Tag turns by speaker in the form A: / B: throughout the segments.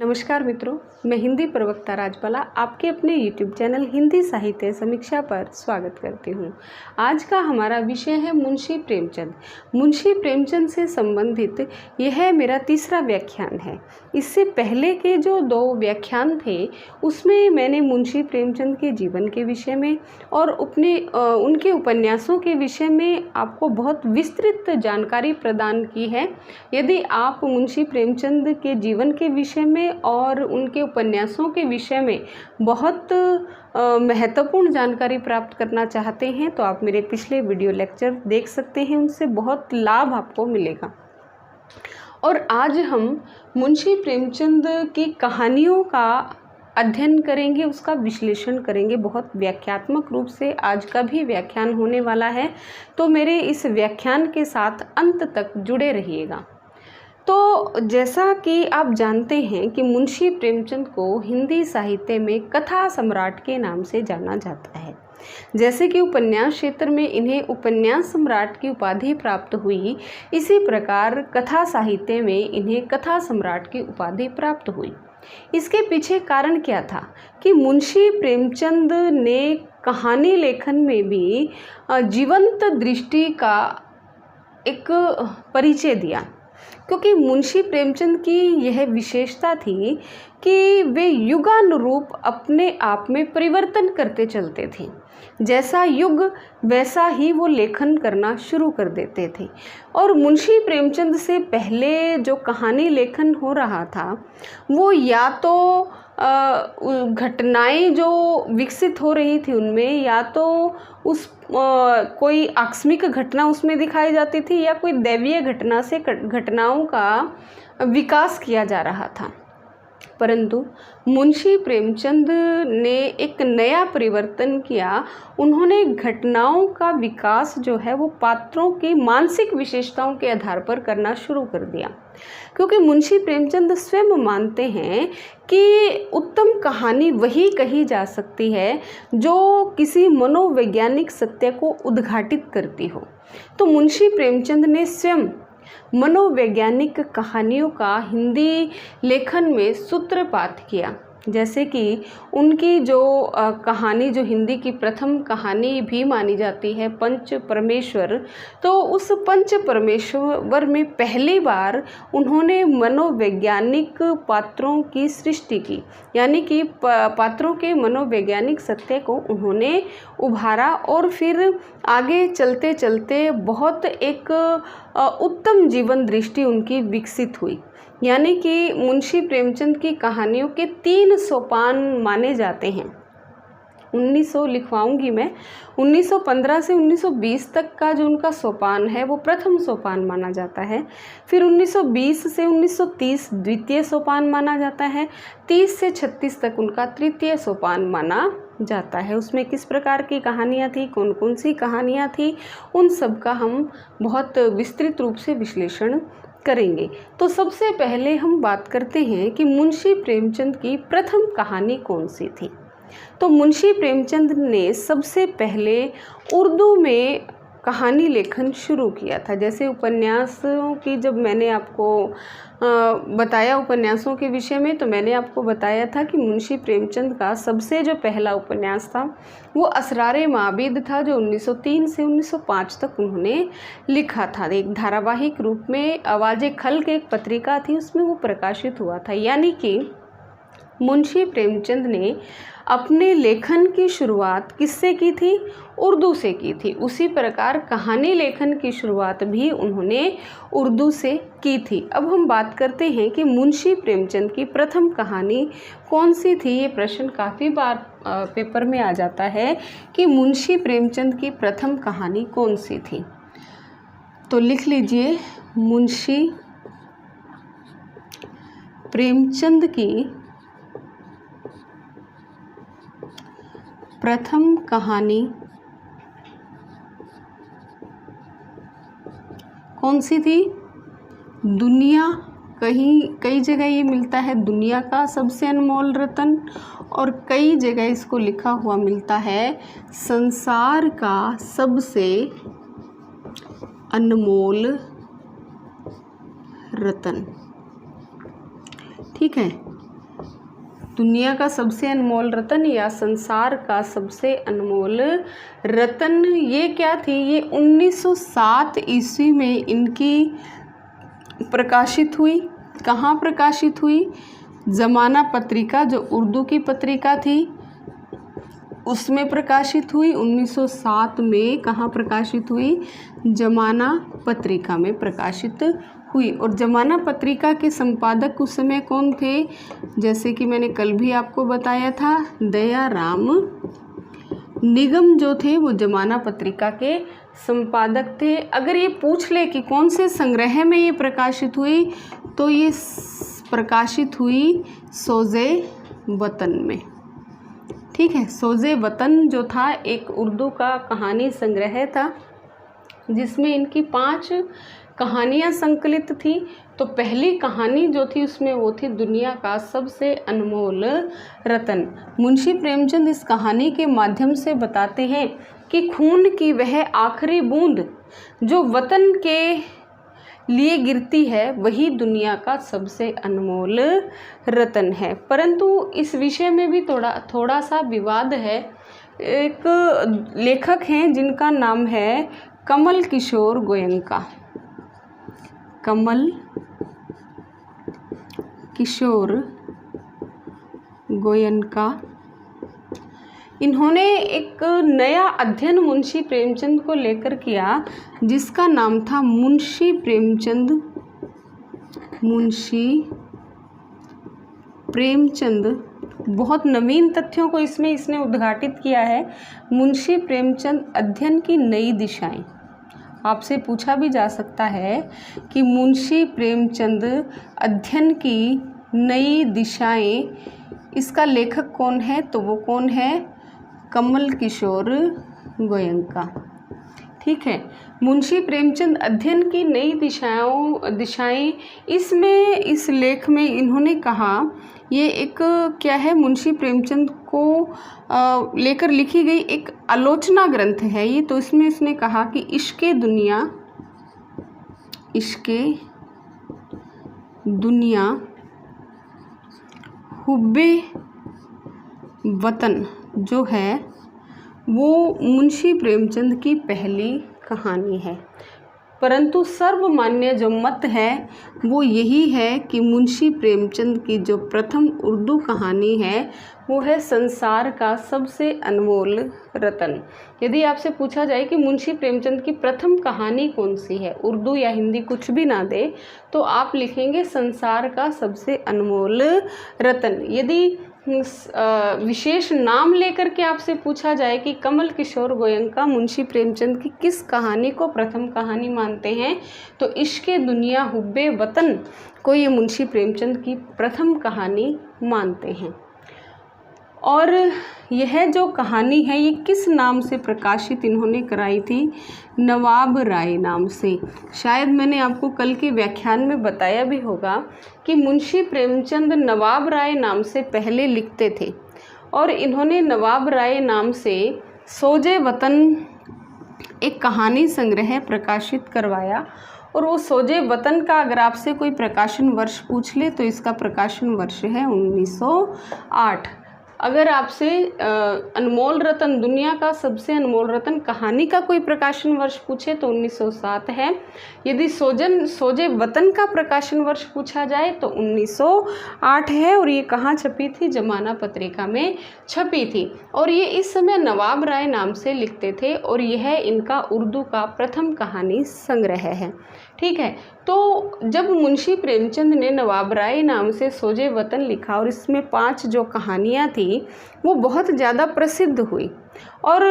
A: नमस्कार मित्रों, मैं हिंदी प्रवक्ता राजबाला आपके अपने YouTube चैनल हिंदी साहित्य समीक्षा पर स्वागत करती हूँ। आज का हमारा विषय है मुंशी प्रेमचंद। मुंशी प्रेमचंद से संबंधित यह मेरा तीसरा व्याख्यान है। इससे पहले के जो 2 व्याख्यान थे उसमें मैंने मुंशी प्रेमचंद के जीवन के विषय में और उनके उपन्यासों के विषय में आपको बहुत विस्तृत जानकारी प्रदान की है। यदि आप मुंशी प्रेमचंद के जीवन के विषय में और उनके उपन्यासों के विषय में बहुत महत्वपूर्ण जानकारी प्राप्त करना चाहते हैं तो आप मेरे पिछले वीडियो लेक्चर देख सकते हैं, उनसे बहुत लाभ आपको मिलेगा। और आज हम मुंशी प्रेमचंद की कहानियों का अध्ययन करेंगे, उसका विश्लेषण करेंगे। बहुत व्याख्यात्मक रूप से आज का भी व्याख्यान होने वाला है, तो मेरे इस व्याख्यान के साथ अंत तक जुड़े रहिएगा। तो जैसा कि आप जानते हैं कि मुंशी प्रेमचंद को हिंदी साहित्य में कथा सम्राट के नाम से जाना जाता है। जैसे कि उपन्यास क्षेत्र में इन्हें उपन्यास सम्राट की उपाधि प्राप्त हुई, इसी प्रकार कथा साहित्य में इन्हें कथा सम्राट की उपाधि प्राप्त हुई। इसके पीछे कारण क्या था कि मुंशी प्रेमचंद ने कहानी लेखन में भी जीवंत दृष्टि का एक परिचय दिया, क्योंकि मुंशी प्रेमचंद की यह विशेषता थी कि वे युगानुरूप अपने आप में परिवर्तन करते चलते थे। जैसा युग वैसा ही वो लेखन करना शुरू कर देते थे। और मुंशी प्रेमचंद से पहले जो कहानी लेखन हो रहा था वो या तो घटनाएं जो विकसित हो रही थी उनमें, या तो कोई आकस्मिक घटना उसमें दिखाई जाती थी, या कोई दैवीय घटना से घटनाओं का विकास किया जा रहा था। परंतु मुंशी प्रेमचंद ने एक नया परिवर्तन किया। उन्होंने घटनाओं का विकास जो है वो पात्रों की मानसिक विशेषताओं के आधार पर करना शुरू कर दिया, क्योंकि मुंशी प्रेमचंद स्वयं मानते हैं कि उत्तम कहानी वही कही जा सकती है जो किसी मनोवैज्ञानिक सत्य को उद्घाटित करती हो। तो मुंशी प्रेमचंद ने स्वयं मनोवैज्ञानिक कहानियों का हिंदी लेखन में सूत्रपात किया। जैसे कि उनकी जो कहानी, जो हिंदी की प्रथम कहानी भी मानी जाती है, पंच परमेश्वर, तो उस पंच परमेश्वर में पहली बार उन्होंने मनोवैज्ञानिक पात्रों की सृष्टि की, यानी कि पात्रों के मनोवैज्ञानिक सत्य को उन्होंने उभारा और फिर आगे चलते चलते बहुत एक उत्तम जीवन दृष्टि उनकी विकसित हुई। यानी कि मुंशी प्रेमचंद की कहानियों के 3 सोपान माने जाते हैं। 1900 लिखवाऊंगी मैं। 1915 से 1920 तक का जो उनका सोपान है वो प्रथम सोपान माना जाता है। फिर 1920 से 1930 द्वितीय सोपान माना जाता है। 30 से 36 तक उनका तृतीय सोपान माना जाता है। उसमें किस प्रकार की कहानियाँ थी, कौन कौन सी कहानियाँ थी, उन सब का हम बहुत विस्तृत रूप से विश्लेषण करेंगे। तो सबसे पहले हम बात करते हैं कि मुंशी प्रेमचंद की प्रथम कहानी कौन सी थी। तो मुंशी प्रेमचंद ने सबसे पहले उर्दू में कहानी लेखन शुरू किया था। जैसे उपन्यासों की जब मैंने आपको बताया उपन्यासों के विषय में, तो मैंने आपको बताया था कि मुंशी प्रेमचंद का सबसे जो पहला उपन्यास था वो असरारे माबिद था, जो 1903 से 1905 तक उन्होंने लिखा था। एक धारावाहिक रूप में आवाज़े खल्क एक पत्रिका थी, उसमें वो प्रकाशित हुआ था। यानी कि मुंशी प्रेमचंद ने अपने लेखन की शुरुआत किससे की थी? उर्दू से की थी। उसी प्रकार कहानी लेखन की शुरुआत भी उन्होंने उर्दू से की थी। अब हम बात करते हैं कि मुंशी प्रेमचंद की प्रथम कहानी कौन सी थी। ये प्रश्न काफ़ी बार पेपर में आ जाता है कि मुंशी प्रेमचंद की प्रथम कहानी कौन सी थी। तो लिख लीजिए, मुंशी प्रेमचंद की प्रथम कहानी कौन सी थी? दुनिया, कई जगह ये मिलता है दुनिया का सबसे अनमोल रतन, और कई जगह इसको लिखा हुआ मिलता है संसार का सबसे अनमोल रतन। ठीक है, दुनिया का सबसे अनमोल रत्न या संसार का सबसे अनमोल रत्न, ये क्या थी? ये 1907 ईस्वी में इनकी प्रकाशित हुई। कहाँ प्रकाशित हुई? ज़माना पत्रिका, जो उर्दू की पत्रिका थी, उसमें प्रकाशित हुई 1907 में। कहाँ प्रकाशित हुई? ज़माना पत्रिका में प्रकाशित हुई। और ज़माना पत्रिका के संपादक उस समय कौन थे? जैसे कि मैंने कल भी आपको बताया था, दयाराम निगम जो थे वो ज़माना पत्रिका के संपादक थे। अगर ये पूछ ले कि कौन से संग्रह में ये प्रकाशित हुई, तो ये प्रकाशित हुई सोज़े वतन में। ठीक है, सोज़े वतन जो था एक उर्दू का कहानी संग्रह था, जिसमें इनकी 5 कहानियाँ संकलित थी। तो पहली कहानी जो थी उसमें वो थी दुनिया का सबसे अनमोल रत्न। मुंशी प्रेमचंद इस कहानी के माध्यम से बताते हैं कि खून की वह आखिरी बूंद जो वतन के लिए गिरती है, वही दुनिया का सबसे अनमोल रत्न है। परंतु इस विषय में भी थोड़ा सा विवाद है। एक लेखक हैं जिनका नाम है कमल किशोर गोयनका। कमल किशोर गोयनका, इन्होंने एक नया अध्ययन मुंशी प्रेमचंद को लेकर किया, जिसका नाम था मुंशी प्रेमचंद। बहुत नवीन तथ्यों को इसने उद्घाटित किया है। मुंशी प्रेमचंद अध्ययन की नई दिशाएं। आपसे पूछा भी जा सकता है कि मुंशी प्रेमचंद अध्ययन की नई दिशाएं, इसका लेखक कौन है? तो वो कौन है? कमल किशोर गोयनका। ठीक है, मुंशी प्रेमचंद अध्ययन की नई दिशाएं, इसमें इस लेख में इन्होंने कहा, ये एक क्या है, मुंशी प्रेमचंद को लेकर लिखी गई एक आलोचना ग्रंथ है ये। तो इसमें इसने कहा कि इश्के दुनिया हुब्बे वतन जो है वो मुंशी प्रेमचंद की पहली कहानी है। परंतु सर्वमान्य जो मत है वो यही है कि मुंशी प्रेमचंद की जो प्रथम उर्दू कहानी है वो है संसार का सबसे अनमोल रत्न। यदि आपसे पूछा जाए कि मुंशी प्रेमचंद की प्रथम कहानी कौन सी है, उर्दू या हिंदी कुछ भी ना दे, तो आप लिखेंगे संसार का सबसे अनमोल रत्न। यदि विशेष नाम लेकर के आपसे पूछा जाए कि कमल किशोर गोयनका मुंशी प्रेमचंद की किस कहानी को प्रथम कहानी मानते हैं, तो इश्के दुनिया हुब्बे वतन को ये मुंशी प्रेमचंद की प्रथम कहानी मानते हैं। और यह जो कहानी है ये किस नाम से प्रकाशित इन्होंने कराई थी? नवाब राय नाम से। शायद मैंने आपको कल के व्याख्यान में बताया भी होगा कि मुंशी प्रेमचंद नवाब राय नाम से पहले लिखते थे और इन्होंने नवाब राय नाम से सोज़े वतन एक कहानी संग्रह प्रकाशित करवाया। और वो सोज़े वतन का अगर आपसे कोई प्रकाशन वर्ष पूछ ले तो इसका प्रकाशन वर्ष है 1908। अगर आपसे अनमोल रत्न, दुनिया का सबसे अनमोल रत्न कहानी का कोई प्रकाशन वर्ष पूछे तो 1907 है। यदि सोज़े वतन का प्रकाशन वर्ष पूछा जाए तो 1908 है। और ये कहाँ छपी थी? ज़माना पत्रिका में छपी थी। और ये इस समय नवाब राय नाम से लिखते थे और यह इनका उर्दू का प्रथम कहानी संग्रह है। ठीक है, तो जब मुंशी प्रेमचंद ने नवाब राय नाम से सोज़े वतन लिखा और इसमें 5 जो कहानियाँ थी वो बहुत ज़्यादा प्रसिद्ध हुई। और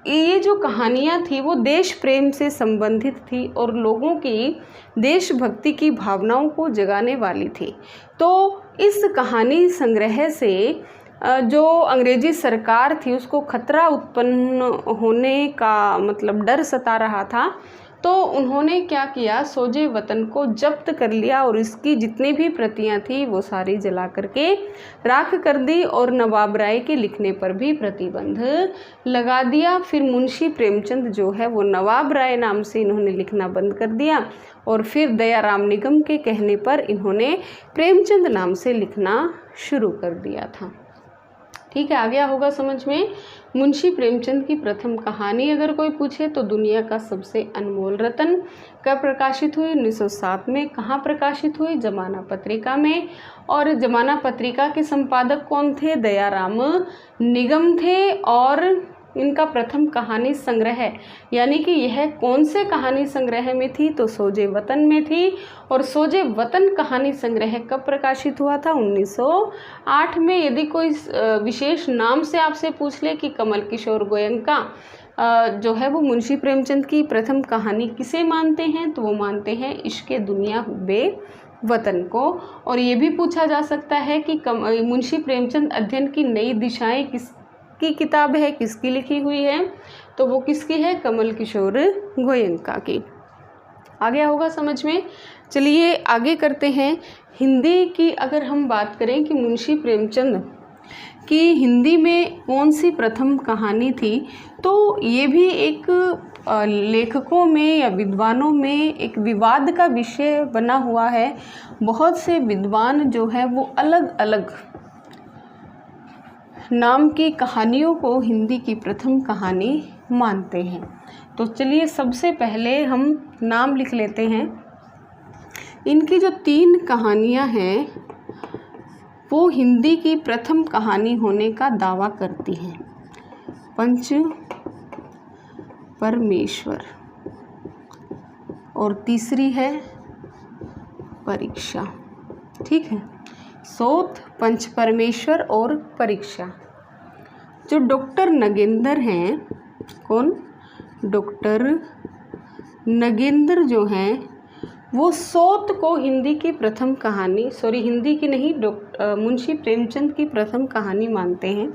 A: ये जो कहानियाँ थी वो देश प्रेम से संबंधित थी और लोगों की देशभक्ति की भावनाओं को जगाने वाली थी। तो इस कहानी संग्रह से जो अंग्रेजी सरकार थी उसको खतरा उत्पन्न होने का मतलब डर सता रहा था। तो उन्होंने क्या किया, सोजे वतन को जब्त कर लिया और इसकी जितनी भी प्रतियां थी वो सारी जला करके राख कर दी और नवाब राय के लिखने पर भी प्रतिबंध लगा दिया। फिर मुंशी प्रेमचंद जो है वो नवाब राय नाम से इन्होंने लिखना बंद कर दिया और फिर दयाराम निगम के कहने पर इन्होंने प्रेमचंद नाम से लिखना शुरू कर दिया था। ठीक है, आ गया होगा समझ में। मुंशी प्रेमचंद की प्रथम कहानी अगर कोई पूछे तो दुनिया का सबसे अनमोल रतन कब प्रकाशित हुई, 1907 में। कहाँ प्रकाशित हुई, जमाना पत्रिका में। और जमाना पत्रिका के संपादक कौन थे, दयाराम निगम थे। और इनका प्रथम कहानी संग्रह यानी कि यह कौन से कहानी संग्रह में थी, तो सोजे वतन में थी। और सोजे वतन कहानी संग्रह कब प्रकाशित हुआ था, 1908 में। यदि कोई विशेष नाम से आपसे पूछ ले कि कमल किशोर गोयनका जो है वो मुंशी प्रेमचंद की प्रथम कहानी किसे मानते हैं, तो वो मानते हैं इश्क़े दुनिया हुब्बे वतन को। और ये भी पूछा जा सकता है कि मुंशी प्रेमचंद अध्ययन की नई दिशाएं किसकी किताब है, किसकी लिखी हुई है, तो वो किसकी है, कमल किशोर गोयनका की। आ गया होगा समझ में। चलिए आगे करते हैं। हिंदी की अगर हम बात करें कि मुंशी प्रेमचंद की हिंदी में कौन सी प्रथम कहानी थी, तो ये भी एक लेखकों में या विद्वानों में एक विवाद का विषय बना हुआ है। बहुत से विद्वान जो है वो अलग अलग नाम की कहानियों को हिंदी की प्रथम कहानी मानते हैं। तो चलिए सबसे पहले हम नाम लिख लेते हैं। इनकी जो 3 कहानियां हैं वो हिंदी की प्रथम कहानी होने का दावा करती हैं। पंच परमेश्वर और तीसरी है परीक्षा। ठीक है, सोत, पंच परमेश्वर और परीक्षा। जो डॉक्टर नगेंद्र हैं, कौन, डॉक्टर नगेंद्र जो हैं वो सोत को हिंदी की प्रथम कहानी, हिंदी की नहीं, मुंशी प्रेमचंद की प्रथम कहानी मानते हैं।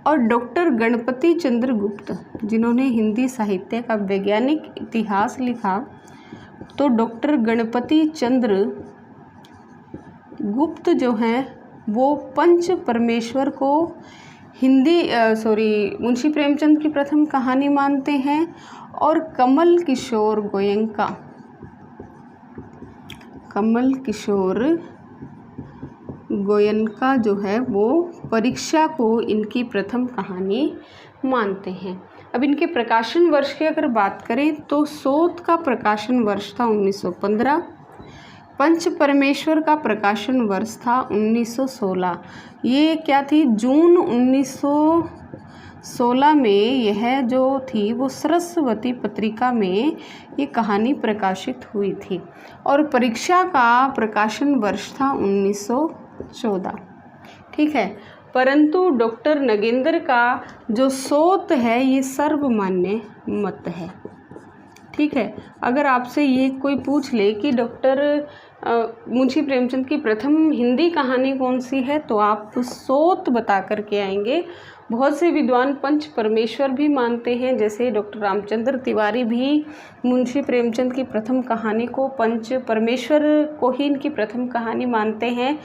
A: और डॉक्टर गणपति चंद्र गुप्त जिन्होंने हिंदी साहित्य का वैज्ञानिक इतिहास लिखा, तो डॉक्टर गणपति चंद्र गुप्त जो हैं वो पंच परमेश्वर को मुंशी प्रेमचंद की प्रथम कहानी मानते हैं। और कमल किशोर गोयनका जो है वो परीक्षा को इनकी प्रथम कहानी मानते हैं। अब इनके प्रकाशन वर्ष की अगर बात करें तो सोत का प्रकाशन वर्ष था 1915, पंच परमेश्वर का प्रकाशन वर्ष था 1916। ये क्या थी, जून 1916 में यह जो थी वो सरस्वती पत्रिका में ये कहानी प्रकाशित हुई थी। और परीक्षा का प्रकाशन वर्ष था 1914। ठीक है, परंतु डॉक्टर नगेंद्र का जो सोत है ये सर्वमान्य मत है। ठीक है, अगर आपसे ये कोई पूछ ले कि डॉक्टर मुंशी प्रेमचंद की प्रथम हिंदी कहानी कौन सी है, तो आप सोत बता कर के आएंगे। बहुत से विद्वान पंच परमेश्वर भी मानते हैं, जैसे डॉक्टर रामचंद्र तिवारी भी मुंशी प्रेमचंद की प्रथम कहानी को पंच परमेश्वर को ही इनकी प्रथम कहानी मानते हैं।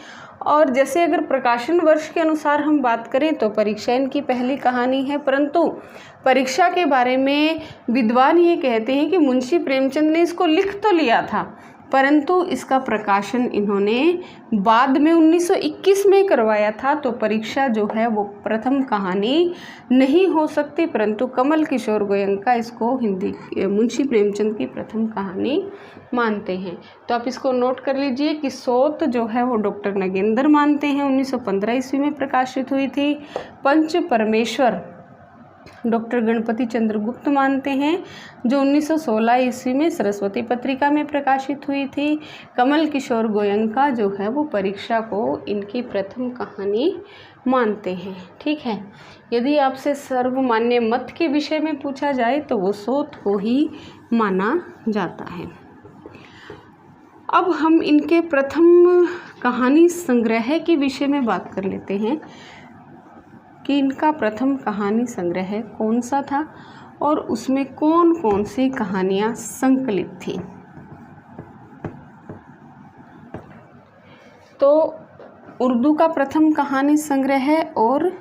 A: और जैसे अगर प्रकाशन वर्ष के अनुसार हम बात करें तो परीक्षा इनकी पहली कहानी है, परंतु परीक्षा के बारे में विद्वान ये कहते हैं कि मुंशी प्रेमचंद ने इसको लिख तो लिया था, परंतु इसका प्रकाशन इन्होंने बाद में 1921 में करवाया था। तो परीक्षा जो है वो प्रथम कहानी नहीं हो सकती, परंतु कमल किशोर गोयनका इसको मुंशी प्रेमचंद की प्रथम कहानी मानते हैं। तो आप इसको नोट कर लीजिए कि सोत जो है वो डॉक्टर नगेंद्र मानते हैं, 1915 ईस्वी में प्रकाशित हुई थी। पंच परमेश्वर डॉक्टर गणपति चंद्र गुप्त मानते हैं, जो 1916 ईस्वी में सरस्वती पत्रिका में प्रकाशित हुई थी। कमल किशोर गोयनका जो है वो परीक्षा को इनकी प्रथम कहानी मानते हैं। ठीक है, यदि आपसे सर्वमान्य मत के विषय में पूछा जाए तो वो सोत को ही माना जाता है। अब हम इनके प्रथम कहानी संग्रह के विषय में बात कर लेते हैं कि इनका प्रथम कहानी संग्रह कौन सा था। और उसमें कौन कौन सी कहानियाँ संकलित थी। तो उर्दू का प्रथम कहानी संग्रह है और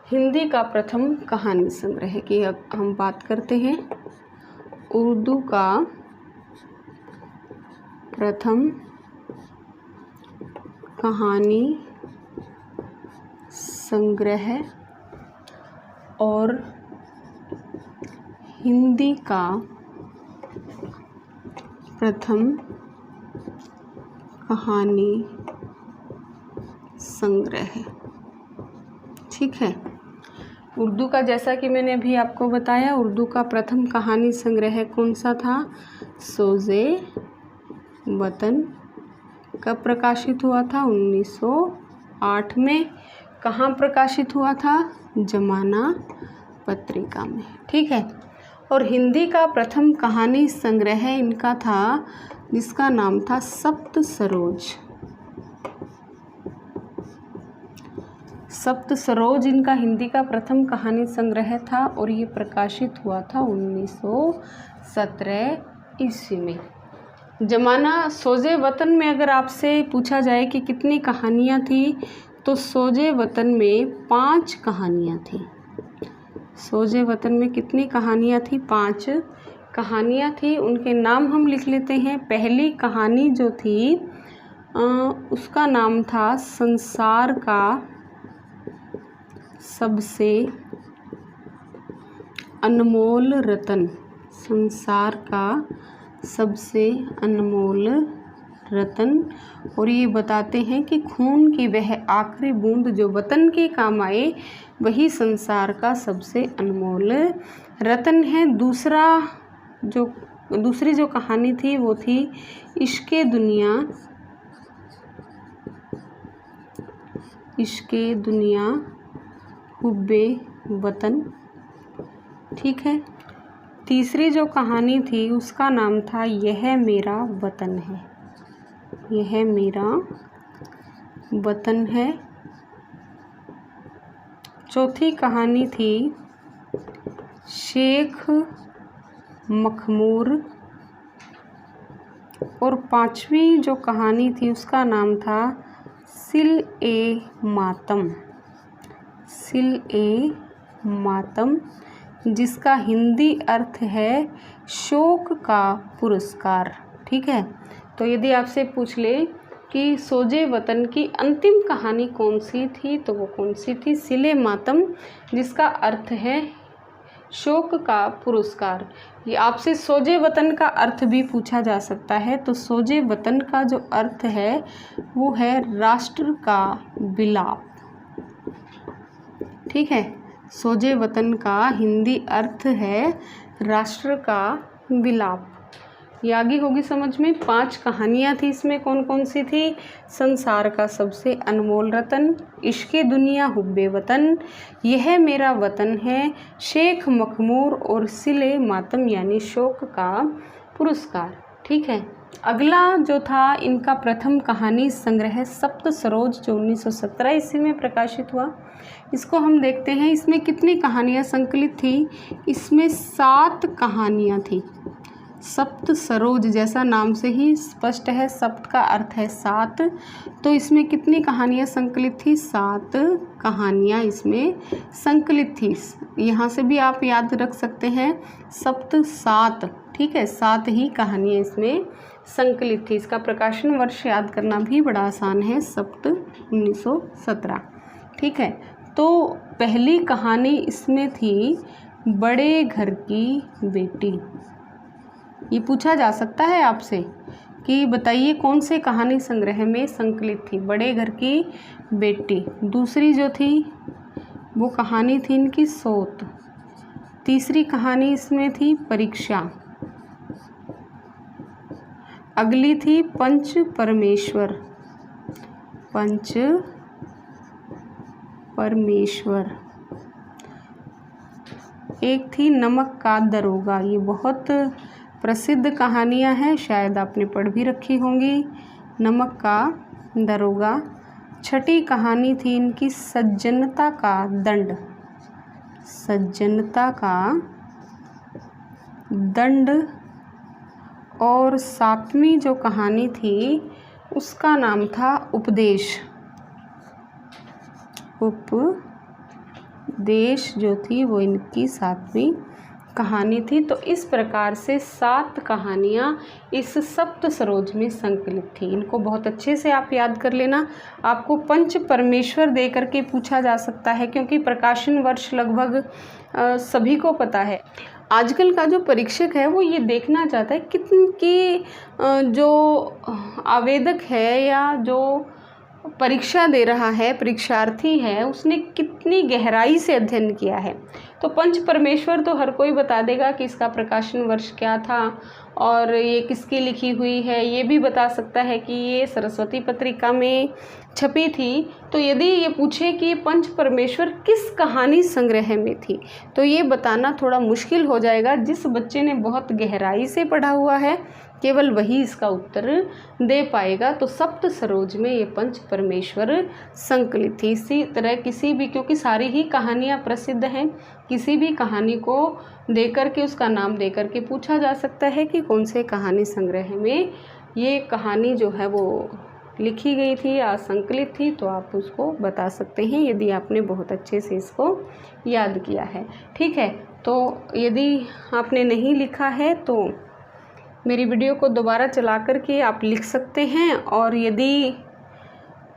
A: हिंदी का प्रथम कहानी संग्रह की अब हम बात करते हैं। उर्दू का प्रथम कहानी संग्रह और हिंदी का प्रथम कहानी संग्रह। ठीक है। उर्दू का, जैसा कि मैंने अभी आपको बताया, उर्दू का प्रथम कहानी संग्रह कौन सा था? सोज़े वतन। कब प्रकाशित हुआ था? 1908 में। कहाँ प्रकाशित हुआ था? ज़माना पत्रिका में। ठीक है। और हिंदी का प्रथम कहानी संग्रह इनका था, जिसका नाम था सप्त सरोज। सप्त सरोज इनका हिंदी का प्रथम कहानी संग्रह था और ये प्रकाशित हुआ था 1917 ईस्वी में। ज़माना सोज़े वतन में अगर आपसे पूछा जाए कि कितनी कहानियाँ थी, तो सोज़े वतन में 5 कहानियाँ थी। सोज़े वतन में कितनी कहानियाँ थी? 5 कहानियाँ थी। उनके नाम हम लिख लेते हैं। पहली कहानी जो थी उसका नाम था संसार का सबसे अनमोल रतन। संसार का सबसे अनमोल रतन। और ये बताते हैं कि खून की वह आखिरी बूंद जो वतन के काम आए, वही संसार का सबसे अनमोल रतन है। दूसरी जो कहानी थी वो थी इश्क़े दुनिया। इश्क़े दुनिया हुब्बे वतन। ठीक है। तीसरी जो कहानी थी उसका नाम था यह मेरा वतन है। यह मेरा वतन है। चौथी कहानी थी शेख मखमूर। और 5वीं जो कहानी थी उसका नाम था सिल-ए-मातम। सिल-ए-मातम, जिसका हिंदी अर्थ है शोक का पुरस्कार। ठीक है। तो यदि आपसे पूछ ले कि सोज़े वतन की अंतिम कहानी कौन सी थी, तो वो कौन सी थी? सिल-ए-मातम, जिसका अर्थ है शोक का पुरस्कार। ये आपसे सोज़े वतन का अर्थ भी पूछा जा सकता है। तो सोज़े वतन का जो अर्थ है वो है राष्ट्र का विलाप। ठीक है। सोज़े वतन का हिंदी अर्थ है राष्ट्र का विलाप। ये आगे होगी समझ में। 5 कहानियाँ थी। इसमें कौन कौन सी थी? संसार का सबसे अनमोल रतन, इश्क़े दुनिया हुब्बे वतन, यह मेरा वतन है, शेख मखमूर और सिल-ए-मातम यानी शोक का पुरस्कार। ठीक है। अगला जो था इनका प्रथम कहानी संग्रह सप्त सरोज, जो 1917 ईस्वी में प्रकाशित हुआ। इसको हम देखते हैं। इसमें कितनी कहानियाँ संकलित थी? इसमें 7 कहानियाँ थी। सप्त सरोज जैसा नाम से ही स्पष्ट है, सप्त का अर्थ है 7। तो इसमें कितनी कहानियाँ संकलित थी? 7 कहानियाँ इसमें संकलित थी। यहाँ से भी आप याद रख सकते हैं, सप्त 7। ठीक है। 7 ही कहानियाँ इसमें संकलित थी। इसका प्रकाशन वर्ष याद करना भी बड़ा आसान है, सप्त 1917। ठीक है। तो पहली कहानी इसमें थी बड़े घर की बेटी। ये पूछा जा सकता है आपसे कि बताइए कौन से कहानी संग्रह में संकलित थी? बड़े घर की बेटी। दूसरी जो थी वो कहानी थी इनकी सोत। तीसरी कहानी इसमें थी परीक्षा। अगली थी पंच परमेश्वर। पंच परमेश्वर। एक थी नमक का दरोगा। ये बहुत प्रसिद्ध कहानियाँ हैं, शायद आपने पढ़ भी रखी होंगी। नमक का दरोगा। छठी कहानी थी इनकी सज्जनता का दंड। सज्जनता का दंड। और 7वीं जो कहानी थी उसका नाम था उपदेश। उपदेश जो थी वो इनकी 7वीं कहानी थी। तो इस प्रकार से 7 कहानियाँ इस सप्त सरोज में संकलित थी। इनको बहुत अच्छे से आप याद कर लेना। आपको पंच परमेश्वर दे करके पूछा जा सकता है, क्योंकि प्रकाशन वर्ष लगभग सभी को पता है। आजकल का जो परीक्षक है वो ये देखना चाहता है कि जो आवेदक है या जो परीक्षा दे रहा है, परीक्षार्थी है, उसने कितनी गहराई से अध्ययन किया है। तो पंच परमेश्वर तो हर कोई बता देगा कि इसका प्रकाशन वर्ष क्या था और ये किसकी लिखी हुई है। ये भी बता सकता है कि ये सरस्वती पत्रिका में छपी थी। तो यदि ये पूछे कि पंच परमेश्वर किस कहानी संग्रह में थी, तो ये बताना थोड़ा मुश्किल हो जाएगा। जिस बच्चे ने बहुत गहराई से पढ़ा हुआ है केवल वही इसका उत्तर दे पाएगा। तो सप्त सरोज में ये पंच परमेश्वर संकलित थी। इसी तरह किसी भी, क्योंकि सारी ही कहानियाँ प्रसिद्ध हैं, किसी भी कहानी को देकर के उसका नाम देकर के पूछा जा सकता है कि कौन से कहानी संग्रह में ये कहानी जो है वो लिखी गई थी या संकलित थी। तो आप उसको बता सकते हैं यदि आपने बहुत अच्छे से इसको याद किया है। ठीक है, तो यदि आपने नहीं लिखा है तो मेरी वीडियो को दोबारा चला कर के आप लिख सकते हैं, और यदि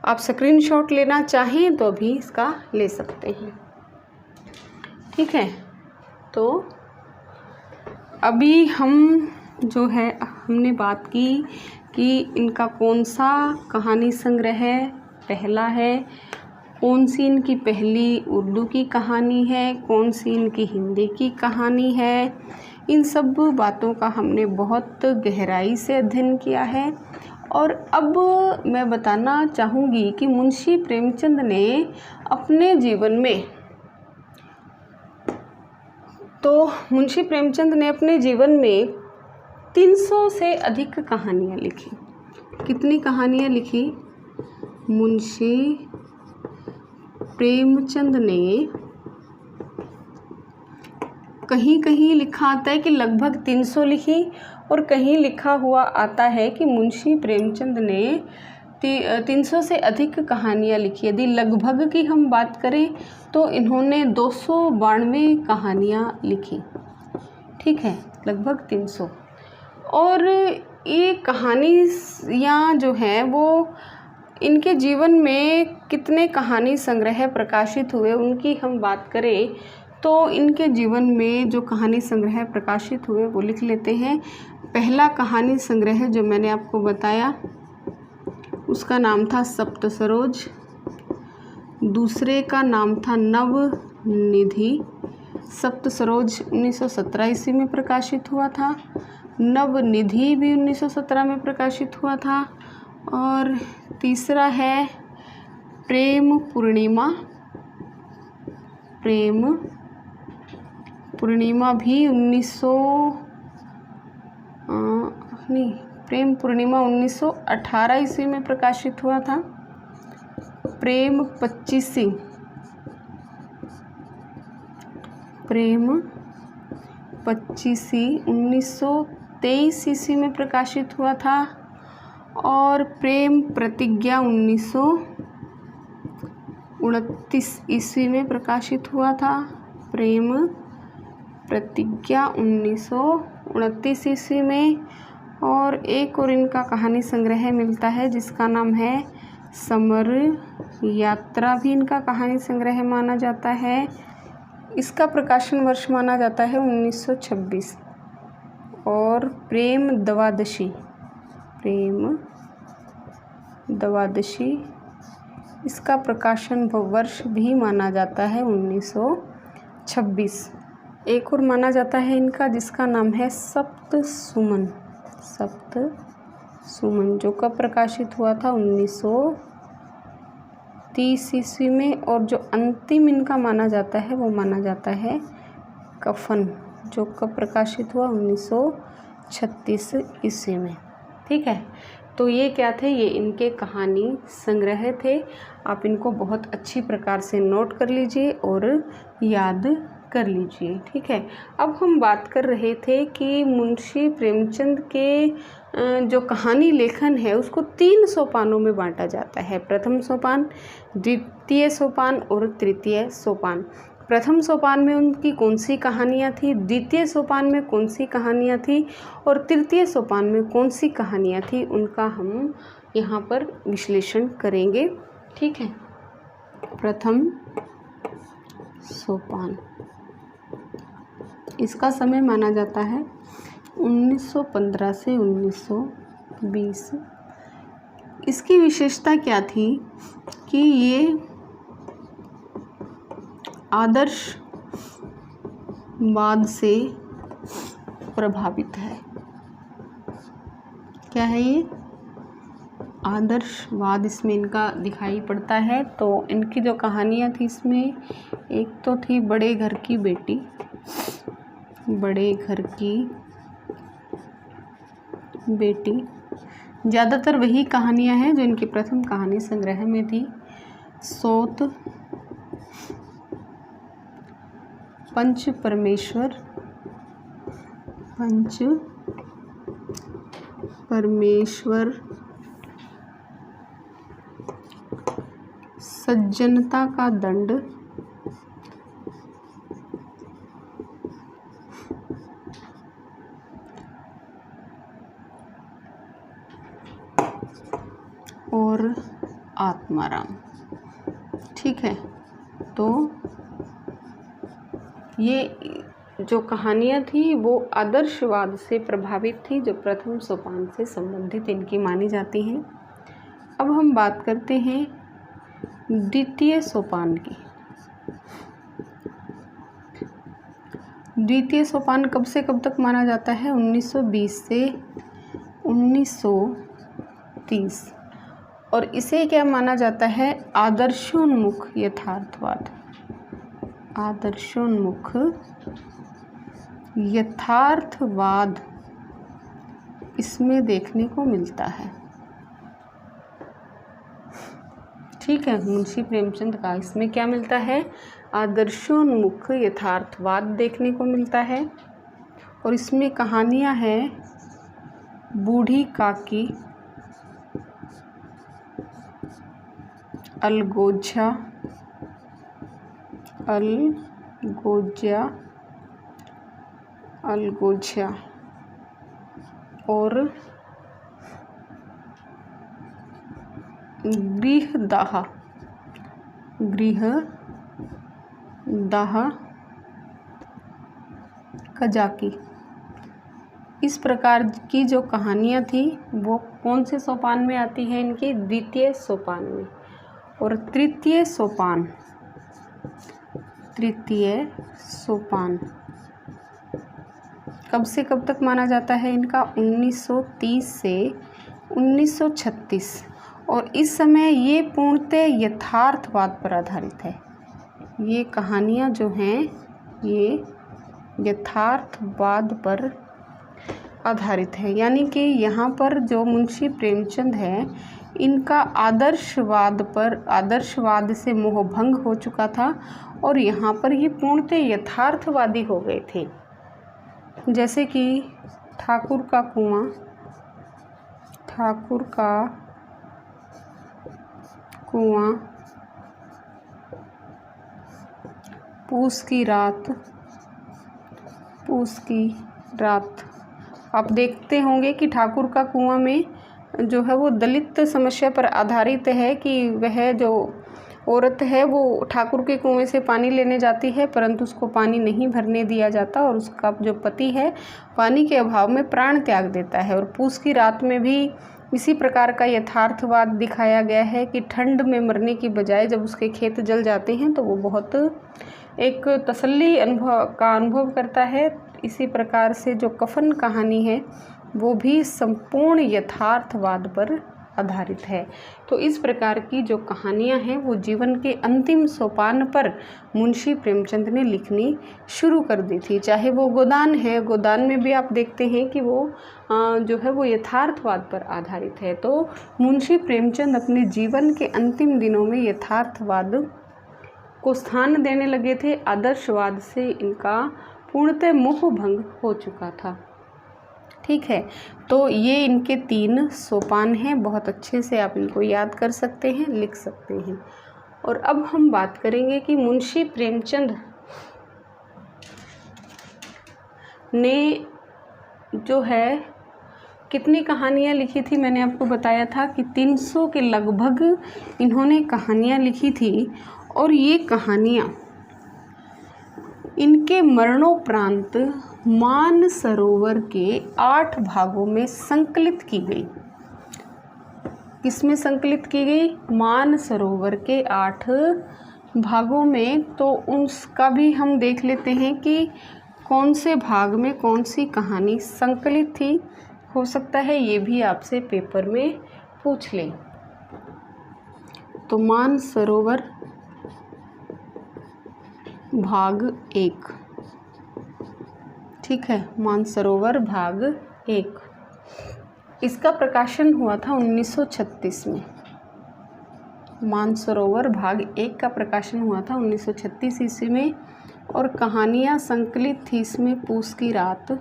A: आप स्क्रीनशॉट लेना चाहें तो भी इसका ले सकते हैं। ठीक है, तो अभी हम जो है हमने बात की कि इनका कौन सा कहानी संग्रह पहला है, कौन सी इनकी पहली उर्दू की कहानी है, कौन सी इनकी हिंदी की कहानी है। इन सब बातों का हमने बहुत गहराई से अध्ययन किया है। और अब मैं बताना चाहूँगी कि मुंशी प्रेमचंद ने अपने जीवन में, तो मुंशी प्रेमचंद ने अपने जीवन में 300 से अधिक कहानियाँ लिखी। कितनी कहानियाँ लिखी? मुंशी प्रेमचंद ने, कहीं कहीं लिखा आता है कि लगभग 300 लिखी, और कहीं लिखा हुआ आता है कि मुंशी प्रेमचंद ने 300 से अधिक कहानियाँ लिखी। यदि लगभग की हम बात करें तो इन्होंने 292 कहानियाँ लिखी। ठीक है, लगभग 300। और ये कहानियाँ जो हैं वो इनके जीवन में कितने कहानी संग्रह प्रकाशित हुए उनकी हम बात करें तो इनके जीवन में जो कहानी संग्रह प्रकाशित हुए वो लिख लेते हैं। पहला कहानी संग्रह जो मैंने आपको बताया उसका नाम था सप्त सरोज। दूसरे का नाम था नवनिधि। सप्त सरोज 1917 ईस्वी में प्रकाशित हुआ था। नवनिधि भी 1917 में प्रकाशित हुआ था। और तीसरा है प्रेम पूर्णिमा। प्रेम पूर्णिमा भी प्रेम पूर्णिमा 1918 ईस्वी में प्रकाशित हुआ था। प्रेम पच्चीसी, प्रेम पच्चीसी 1923 ईस्वी में प्रकाशित हुआ था। और प्रेम प्रतिज्ञा 1929 ईस्वी में प्रकाशित हुआ था। प्रेम प्रतिज्ञा 1929 ईस्वी में। और एक और इनका कहानी संग्रह मिलता है जिसका नाम है समर यात्रा, भी इनका कहानी संग्रह माना जाता है। इसका प्रकाशन वर्ष माना जाता है 1926। और प्रेम द्वादशी, प्रेम द्वादशी इसका प्रकाशन वर्ष भी माना जाता है 1926। एक और माना जाता है इनका जिसका नाम है सप्त सुमन। सप्त सुमन जो कब प्रकाशित हुआ था 1930 ईस्वी में। और जो अंतिम इनका माना जाता है वो माना जाता है कफन, जो कब प्रकाशित हुआ 1936 ईस्वी में। ठीक है, तो ये क्या थे, ये इनके कहानी संग्रह थे। आप इनको बहुत अच्छी प्रकार से नोट कर लीजिए और याद कर लीजिए, ठीक है। अब हम बात कर रहे थे कि मुंशी प्रेमचंद के जो कहानी लेखन है उसको 3 सोपानों में बांटा जाता है। प्रथम सोपान, द्वितीय सोपान और तृतीय सोपान। प्रथम सोपान में उनकी कौन सी कहानियाँ थी, द्वितीय सोपान में कौन सी कहानियाँ थी और तृतीय सोपान में कौन सी कहानियाँ थी, उनका हम यहाँ पर विश्लेषण करेंगे, ठीक है। प्रथम सोपान, इसका समय माना जाता है 1915 से 1920। इसकी विशेषता क्या थी कि ये आदर्शवाद से प्रभावित है। क्या है ये? आदर्शवाद इसमें इनका दिखाई पड़ता है। तो इनकी जो कहानियाँ थी इसमें एक तो थी बड़े घर की बेटी, बड़े घर की बेटी, ज़्यादातर वही कहानियाँ हैं जो इनकी प्रथम कहानी संग्रह में थी। सोत, पंच परमेश्वर, पंच परमेश्वर, सज्जनता का दंड, और आत्माराम, ठीक है। तो ये जो कहानियाँ थी वो आदर्शवाद से प्रभावित थी, जो प्रथम सोपान से संबंधित इनकी मानी जाती हैं। अब हम बात करते हैं द्वितीय सोपान की। द्वितीय सोपान कब से कब तक माना जाता है? 1920 से 1930। और इसे क्या माना जाता है? आदर्शोन्मुख यथार्थवाद, आदर्शोन्मुख यथार्थवाद इसमें देखने को मिलता है, ठीक है। मुंशी प्रेमचंद का इसमें क्या मिलता है? आदर्शोन्मुख यथार्थवाद देखने को मिलता है। और इसमें कहानियाँ हैं बूढ़ी काकी, अलगोजा, अलगोजा, अलगोजा और गृहदाह, गृहदाह कजाकी। इस प्रकार की जो कहानियाँ थी वो कौन से सोपान में आती है? इनकी द्वितीय सोपान में। और तृतीय सोपान, तृतीय सोपान कब से कब तक माना जाता है इनका? 1930 से 1936। और इस समय ये पूर्णतः यथार्थवाद पर आधारित है। ये कहानियाँ जो हैं ये यथार्थवाद पर आधारित है। यानी कि यहाँ पर जो मुंशी प्रेमचंद है इनका आदर्शवाद से मोहभंग हो चुका था और यहाँ पर ये पूर्णतः यथार्थवादी हो गए थे। जैसे कि ठाकुर का कुआं, ठाकुर का कुआं, पूस की रात, पूस की रात। आप देखते होंगे कि ठाकुर का कुआं में जो है वो दलित समस्या पर आधारित है कि वह जो औरत है वो ठाकुर के कुएं से पानी लेने जाती है, परंतु उसको पानी नहीं भरने दिया जाता और उसका जो पति है पानी के अभाव में प्राण त्याग देता है। और पूस की रात में भी इसी प्रकार का यथार्थवाद दिखाया गया है कि ठंड में मरने की बजाय जब उसके खेत जल जाते हैं तो वो बहुत एक तसल्ली अनुभव करता है। इसी प्रकार से जो कफन कहानी है वो भी संपूर्ण यथार्थवाद पर आधारित है। तो इस प्रकार की जो कहानियाँ हैं वो जीवन के अंतिम सोपान पर मुंशी प्रेमचंद ने लिखनी शुरू कर दी थी। चाहे वो गोदान है, गोदान में भी आप देखते हैं कि वो जो है वो यथार्थवाद पर आधारित है। तो मुंशी प्रेमचंद अपने जीवन के अंतिम दिनों में यथार्थवाद को स्थान देने लगे थे। आदर्शवाद से इनका पूर्णतः मोह भंग हो चुका था। ठीक है, तो ये इनके 3 सोपान हैं। बहुत अच्छे से आप इनको याद कर सकते हैं, लिख सकते हैं। और अब हम बात करेंगे कि मुंशी प्रेमचंद ने जो है कितनी कहानियाँ लिखी थी। मैंने आपको बताया था कि 300 के लगभग इन्होंने कहानियाँ लिखी थी। और ये कहानियाँ इनके मरणोपरांत मानसरोवर के 8 भागों में संकलित की गई। किसमें संकलित की गई? मानसरोवर के 8 भागों में। तो उसका भी हम देख लेते हैं कि कौन से भाग में कौन सी कहानी संकलित थी। हो सकता है ये भी आपसे पेपर में पूछ लें। तो मानसरोवर भाग 1, ठीक है, मानसरोवर भाग 1, इसका प्रकाशन हुआ था 1936 में। मानसरोवर भाग 1 का प्रकाशन हुआ था 1936 ईस्वी में। और कहानियाँ संकलित थी इसमें पूस की रात,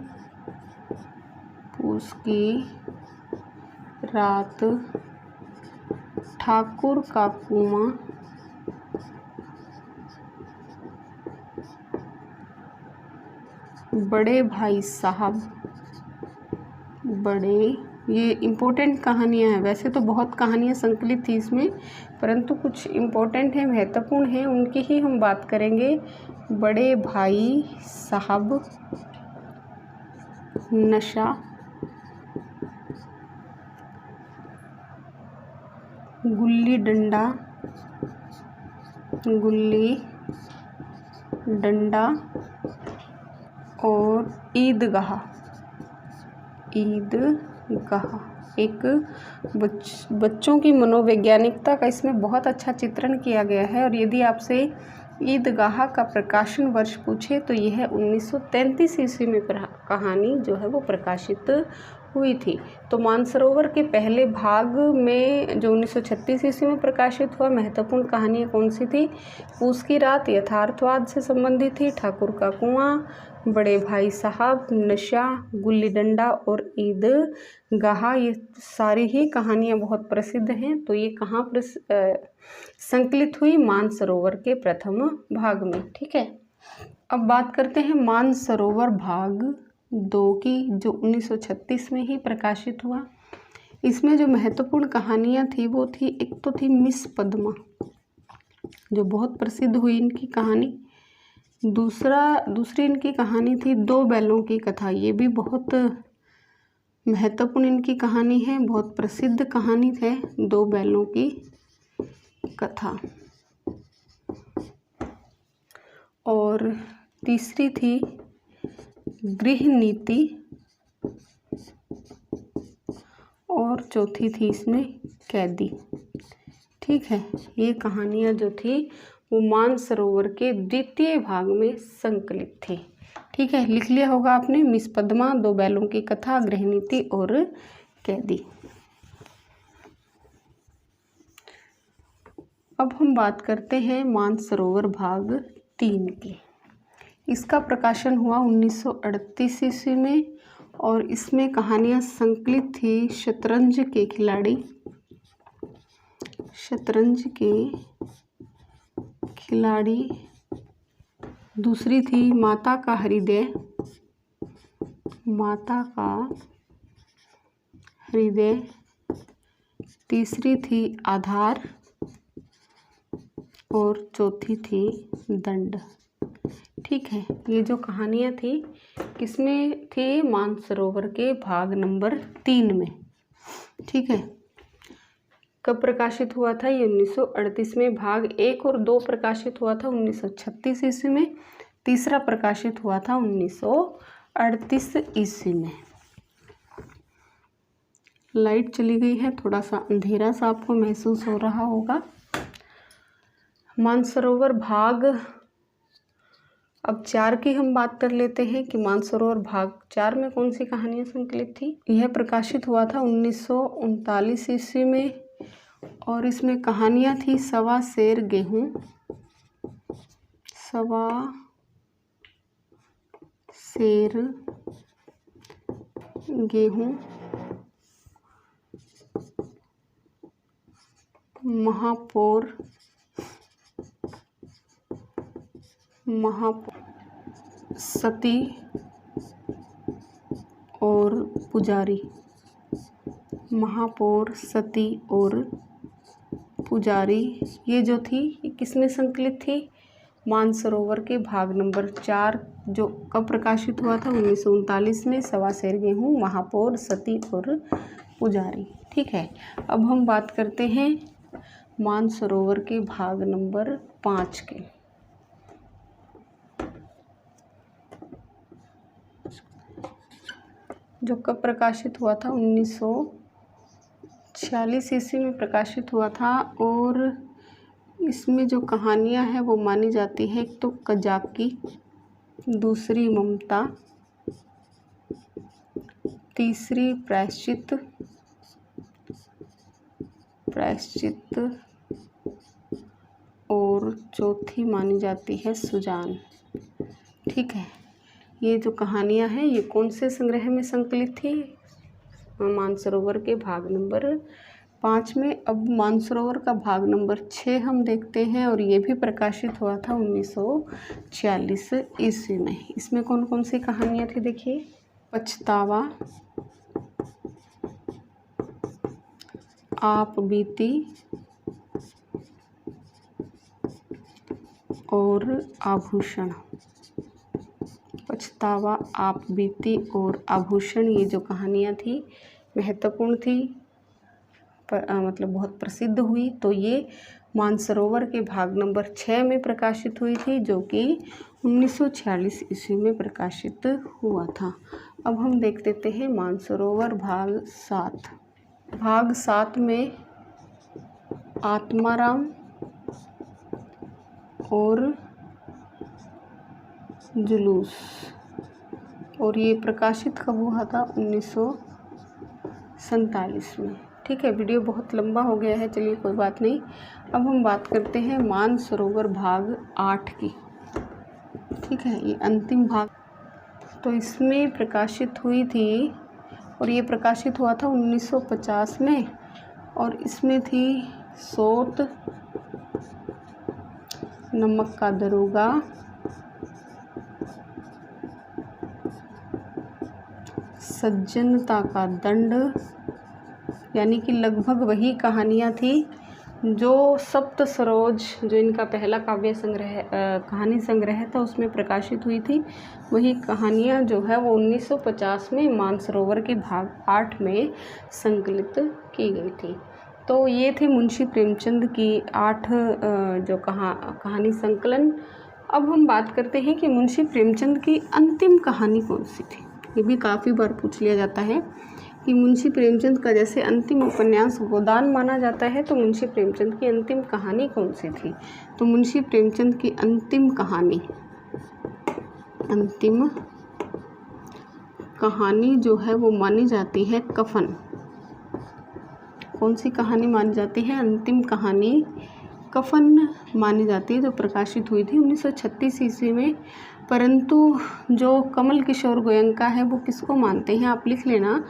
A: ठाकुर का कुआं, बड़े भाई साहब, ये इम्पोर्टेंट कहानियाँ हैं। वैसे तो बहुत कहानियाँ संकलित थी इसमें, परंतु कुछ इम्पोर्टेंट हैं, महत्वपूर्ण हैं, उनकी ही हम बात करेंगे। बड़े भाई साहब, नशा, गुल्ली डंडा और ईदगाह। एक बच्चों की मनोवैज्ञानिकता का इसमें बहुत अच्छा चित्रण किया गया है। और यदि आपसे ईदगाह का प्रकाशन वर्ष पूछे तो यह 1933 ईस्वी में कहानी जो है वो प्रकाशित हुई थी। तो मानसरोवर के पहले भाग में जो 1936 ईस्वी में प्रकाशित हुआ, महत्वपूर्ण कहानियाँ कौन सी थी? पूस की रात यथार्थवाद से संबंधित थी, ठाकुर का कुआं, बड़े भाई साहब, नशा, गुल्ली डंडा और ईदगाह। ये सारी ही कहानियाँ बहुत प्रसिद्ध हैं। तो ये कहाँ संकलित हुई? मानसरोवर के प्रथम भाग में। ठीक है, अब बात करते हैं मानसरोवर भाग 2 की, जो 1936 में ही प्रकाशित हुआ। इसमें जो महत्वपूर्ण कहानियाँ थी वो थी, एक तो थी मिस पद्मा, जो बहुत प्रसिद्ध हुई इनकी कहानी। दूसरी इनकी कहानी थी 2 बैलों की कथा। ये भी बहुत महत्वपूर्ण इनकी कहानी है, बहुत प्रसिद्ध कहानी है 2 बैलों की कथा। और तीसरी थी गृह नीति, और चौथी थी इसमें कैदी। ठीक है, ये कहानियाँ जो थी वो मानसरोवर के 2 भाग में संकलित थी। ठीक है, लिख लिया होगा आपने, मिस पद्मा, 2 बैलों की कथा, गृह नीति और कैदी। अब हम बात करते हैं मानसरोवर भाग 3 की। इसका प्रकाशन हुआ 1938 ईस्वी में। और इसमें कहानियाँ संकलित थी शतरंज के खिलाड़ी, दूसरी थी माता का हृदय, तीसरी थी आधार और चौथी थी दंड। ठीक है, ये जो कहानियाँ थी किसमें थी? मानसरोवर के भाग नंबर 3 में। ठीक है, कब प्रकाशित हुआ था? ये 1938 में। भाग 1 और 2 प्रकाशित हुआ था 1936 ईस्वी में। तीसरा प्रकाशित हुआ था 1938 ईस्वी में। लाइट चली गई है, थोड़ा सा अंधेरा सा आपको महसूस हो रहा होगा। मानसरोवर भाग अब 4 की हम बात कर लेते हैं कि मानसरोवर भाग 4 में कौन सी कहानियाँ संकलित थी। यह प्रकाशित हुआ था 1939 ईस्वी में और इसमें कहानियाँ थी सवा सेर गेहूँ, सवा सेर गेहूँ, महापौर सती और पुजारी, महापौर सती और पुजारी, ये जो थी ये किसमें संकलित थी, मानसरोवर के भाग नंबर 4, जो कब प्रकाशित हुआ था 1939 में, सवा सेर गेहूँ, महापौर सती और पुजारी। ठीक है, अब हम बात करते हैं मानसरोवर के भाग नंबर 5 के। जो कब प्रकाशित हुआ था 1946 ईस्वी में प्रकाशित हुआ था और इसमें जो कहानियाँ हैं वो मानी जाती है, एक तो कजाकी, दूसरी ममता, तीसरी प्रायश्चित और चौथी मानी जाती है सुजान। ठीक है, ये जो कहानियाँ हैं ये कौन से संग्रह में संकलित थी, मानसरोवर के भाग नंबर 5 में। अब मानसरोवर का भाग नंबर 6 हम देखते हैं और ये भी प्रकाशित हुआ था 1946 ईस्वी में। इसमें कौन कौन सी कहानियाँ थी देखिए, पछतावा, आप बीती और आभूषण। पछतावा, आप बीती और आभूषण, ये जो कहानियाँ थी महत्वपूर्ण थी, मतलब बहुत प्रसिद्ध हुई, तो ये मानसरोवर के भाग नंबर 6 में प्रकाशित हुई थी, जो कि 1946 ईस्वी में प्रकाशित हुआ था। अब हम देख लेते हैं मानसरोवर भाग 7। भाग 7 में आत्माराम और जुलूस, और ये प्रकाशित कब हुआ था 1947 में। ठीक है, वीडियो बहुत लंबा हो गया है, चलिए कोई बात नहीं। अब हम बात करते हैं मानसरोवर भाग 8 की। ठीक है, ये अंतिम भाग, तो इसमें प्रकाशित हुई थी और ये प्रकाशित हुआ था 1950 में और इसमें थी सोत, नमक का दरोगा, सज्जनता का दंड, यानी कि लगभग वही कहानियाँ थी जो सप्त सरोज, जो इनका पहला काव्य संग्रह कहानी संग्रह था, उसमें प्रकाशित हुई थी। वही कहानियाँ जो है वो 1950 में मानसरोवर के भाग 8 में संकलित की गई थी। तो ये थे मुंशी प्रेमचंद की 8 जो कहानी संकलन। अब हम बात करते हैं कि मुंशी प्रेमचंद की अंतिम कहानी कौन सी थी। ये भी काफ़ी बार पूछ लिया जाता है कि मुंशी प्रेमचंद का जैसे अंतिम उपन्यास गोदान माना जाता है, तो मुंशी प्रेमचंद की अंतिम कहानी कौन सी थी। तो मुंशी प्रेमचंद की अंतिम कहानी जो है वो मानी जाती है कफन। कौन सी कहानी मानी जाती है, अंतिम कहानी कफन मानी जाती है, जो प्रकाशित हुई थी 1936 ईस्वी में। परंतु जो कमल किशोर गोयंका है वो किसको मानते हैं, आप लिख लेना,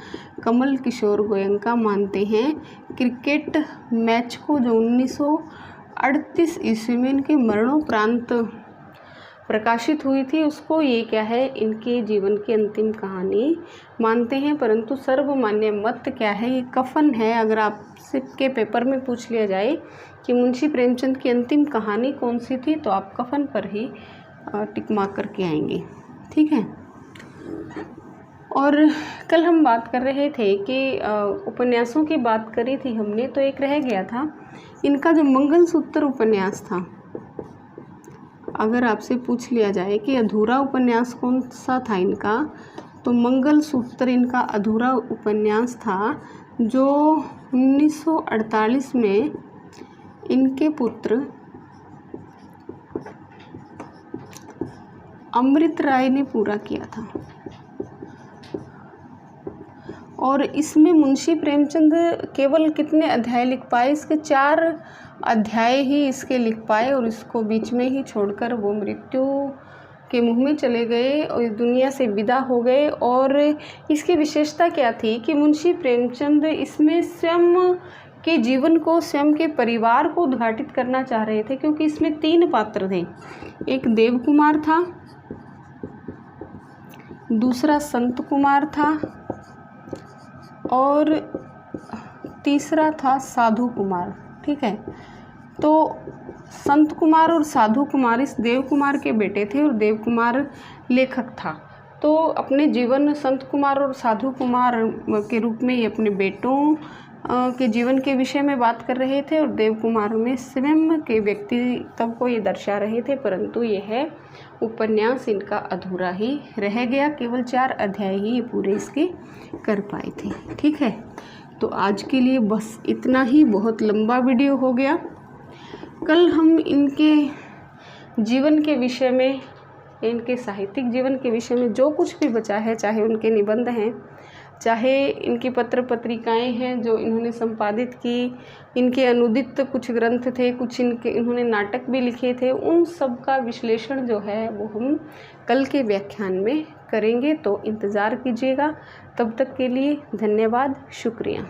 A: कमल किशोर गोयंका मानते हैं क्रिकेट मैच को, जो 1938 ईस्वी में इनके मरणोपरांत प्रकाशित हुई थी, उसको ये क्या है, इनके जीवन की अंतिम कहानी मानते हैं। परंतु सर्वमान्य मत क्या है, ये कफन है। अगर आपसे के पेपर में पूछ लिया जाए कि मुंशी प्रेमचंद की अंतिम कहानी कौन सी थी, तो आप कफन पर ही टिक मार्क करके आएंगे। ठीक है, और कल हम बात कर रहे थे कि उपन्यासों की बात करी थी हमने, तो एक रह गया था इनका जो मंगलसूत्र उपन्यास था। अगर आपसे पूछ लिया जाए कि अधूरा उपन्यास कौन सा था इनका, तो मंगलसूत्र इनका अधूरा उपन्यास था, जो 1948 में इनके पुत्र अमृत राय ने पूरा किया था। और इसमें मुंशी प्रेमचंद केवल कितने अध्याय लिख पाए? इसके 4 अध्याय ही इसके लिख पाए और इसको बीच में ही छोड़कर वो मृत्यु के मुंह में चले गए और इस दुनिया से विदा हो गए। और इसकी विशेषता क्या थी कि मुंशी प्रेमचंद इसमें स्वयं के जीवन को, स्वयं के परिवार को उद्घाटित करना चाह रहे थे, क्योंकि इसमें 3 पात्र थे। एक देव कुमार था, दूसरा संत कुमार था और तीसरा था साधु कुमार। ठीक है, तो संत कुमार और साधु कुमार इस देव कुमार के बेटे थे और देव कुमार लेखक था। तो अपने जीवन संत कुमार और साधु कुमार के रूप में ये अपने बेटों के जीवन के विषय में बात कर रहे थे और देव कुमार में स्वयं के व्यक्तित्व को ये दर्शा रहे थे। परंतु यह उपन्यास इनका अधूरा ही रह गया, केवल 4 अध्याय ही ये पूरे इसके कर पाए थे। ठीक है, तो आज के लिए बस इतना ही, बहुत लंबा वीडियो हो गया। कल हम इनके जीवन के विषय में, इनके साहित्यिक जीवन के विषय में जो कुछ भी बचा है, चाहे उनके निबंध हैं, चाहे इनकी पत्र पत्रिकाएं हैं जो इन्होंने संपादित की, इनके अनुदित कुछ ग्रंथ थे, कुछ इन्होंने नाटक भी लिखे थे, उन सब का विश्लेषण जो है वो हम कल के व्याख्यान में करेंगे। तो इंतज़ार कीजिएगा। तब तक के लिए धन्यवाद, शुक्रिया।